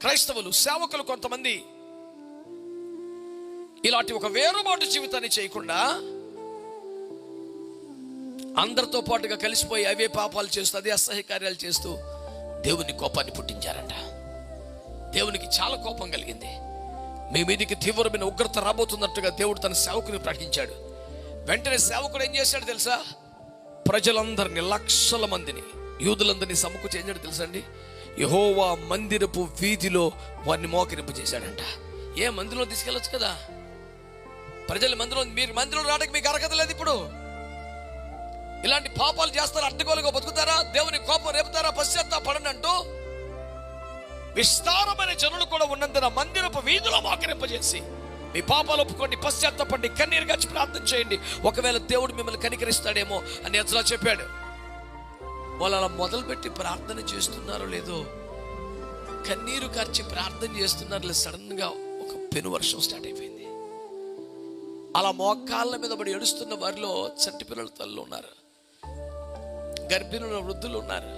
క్రైస్తవులు సేవకులు కొంతమంది ఇలాంటి ఒక వేరుబాటు జీవితాన్ని చేయకుండా అందరితో పాటుగా కలిసిపోయి అవే పాపాలు చేస్తూ అదే అసహ్య కార్యాలు చేస్తూ దేవుని కోపాన్ని పుట్టించారంట. దేవునికి చాలా కోపం కలిగింది. మీ మీదికి తీవ్రమైన ఉగ్రత రాబోతున్నట్టుగా దేవుడు తన సేవకుని ప్రకటించాడు. వెంటనే సేవకుడు ఏం చేశాడు తెలుసా? ప్రజలందరినీ, లక్షల మందిని, యూదులందరినీ సమకూర్చాడు తెలుసా అండి. యెహోవా మందిరపు వీధిలో వారిని మోకరింపు చేశాడంట. ఏ మందిరంలో తీసుకెళ్ళొచ్చు కదా, ప్రజల మందిరం. మీరు మందిరం రావడానికి మీకు అర్హత లేదు. ఇప్పుడు ఇలాంటి పాపాలు చేస్తారా, అడ్డగోలుగా బతుకుతారా, దేవుని కోపం రేపుతారా, పశ్చాత్తాపడండి అంటూ విస్తారమైన జనులు కూడా ఉన్నందున మందిరపు వీధిలో మోకరింపజేసి మీ పాపాలు ఒప్పుకోండి, పశ్చాత్తాపండి, కన్నీరు గచ్చి ప్రార్థన చేయండి, ఒకవేళ దేవుడు మిమ్మల్ని కనికరిస్తాడేమో అని ఎజ్రా చెప్పాడు. వాళ్ళు అలా మొదలుపెట్టి ప్రార్థన చేస్తున్నారో లేదో, కన్నీరు కార్చి ప్రార్థన చేస్తున్నారు, సడన్ గా ఒక పెను వర్షం స్టార్ట్ అయిపోయింది. అలా మోకాళ్ళ మీద పడి ఏడుస్తున్న వారిలో చంటి పిల్లల తల్లు ఉన్నారు, గర్భిణుల వృద్ధులు ఉన్నారు.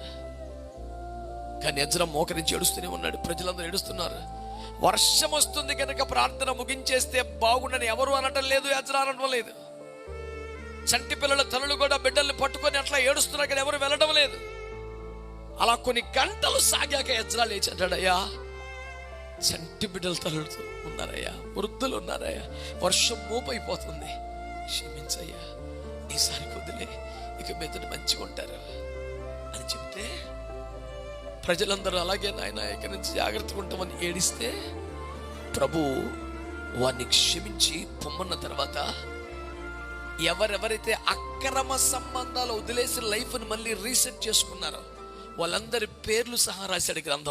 కానీ ఎజ్రా మోకరించి ఏడుస్తూనే ఉన్నాడు. ప్రజలందరూ ఏడుస్తున్నారు. వర్షం వస్తుంది కనుక ప్రార్థన ముగించేస్తే బాగుండని ఎవరు అనటం లేదు, ఎజ్రా అనడం లేదు. చంటి పిల్లల తల్లులు కూడా బిడ్డల్ని పట్టుకొని అట్లా ఏడుస్తున్నారు కానీ ఎవరు వెళ్ళడం లేదు. అలా కొన్ని గంటలు సాగాక ఎజ్రా లేచి అంటాడు, అయ్యా చంటి బిడ్డల తల్లులు ఉన్నారయ్యా, వృద్ధులు ఉన్నారయ్యా, వర్షం మోపైపోతుంది, క్షమించయ్యా, ఈసారి కొద్దిలే, ఇక మీదట మంచిగా ఉంటారు అని చెప్తే ప్రజలందరూ అలాగే నాయన ఇక నుంచి జాగ్రత్తగా ఉంటామని ఏడిస్తే ప్రభు వారిని క్షమించి పొమ్మన్న తర్వాత ఎవరెవరైతే అక్రమ సంబంధాలు వదిలేసి లైఫ్ని మళ్ళీ రీసెట్ చేసుకున్నారో వాళ్ళందరి పేర్లు సహా రాశాడు గ్రంథంలో.